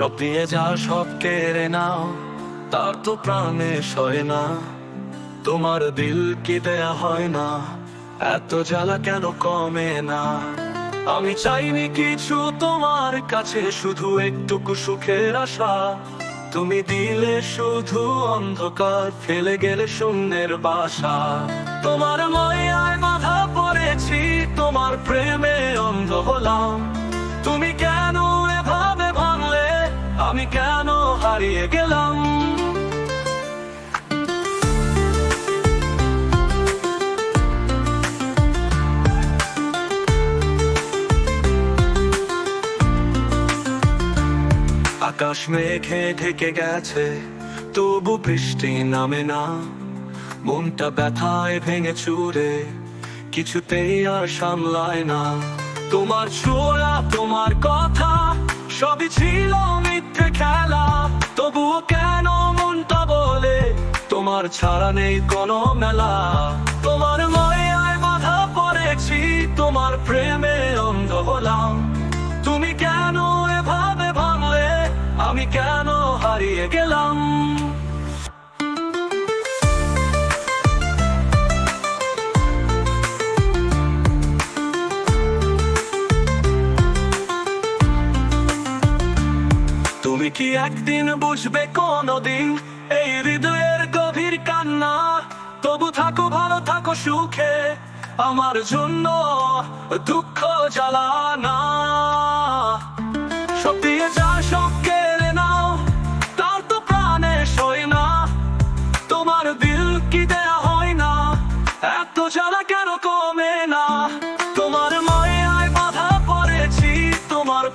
সব দিয়ে যা সব কেড়ে নাও, তার তো প্রাণে সয় না। তোমার দিল কি দেয়া হয় না, এত জ্বালা কেন কমে না? আমি চাইনি কিছু তোমার কাছে, শুধু একটুকু সুখের আশা। তুমি দিলে শুধু অন্ধকার, ফেলে গেলে শূন্যের বাসা। তোমার মায়ায় বাঁধা পড়েছি, তোমার প্রেমে অন্ধ হলাম। তুমি কেন এভাবে ভাঙলে, আমি কেন হারিয়ে গেলাম? আকাশ মেঘে ঢেকে গেছে, তবু বৃষ্টি নামে না। মনটা ব্যথায় ভেঙে চুরে, কিছুতেই আর সামলায় না। তোমার ছোঁয়া, তোমার কথা, সবই ছিল মিথ্যে খেলা। তবুও কেন মনটা বলে, তোমার ছাড়া নেই কোনো মেলা। তোমার মায়ায় বাঁধা পড়েছি, তোমার প্রেমে অন্ধ হলাম। তুমি কেন এভাবে ভাঙলে, আমি কেন হারিয়ে গেলাম? তুমি কি একদিন বুঝবে কোনদিন এই হৃদয়ের গভীর কান্না? তবু থাকো ভালো, থাকো সুখে, আমার জন্য দুঃখ জ্বালা না। সব দিয়ে যা সব কেড়ে নাও, তার তো প্রাণে সয় না। তোমার দিল কি দেয়া হয় না, এত জ্বালা কেন কমে না? তোমার মায়ায় বাঁধা পড়েছি, তোমার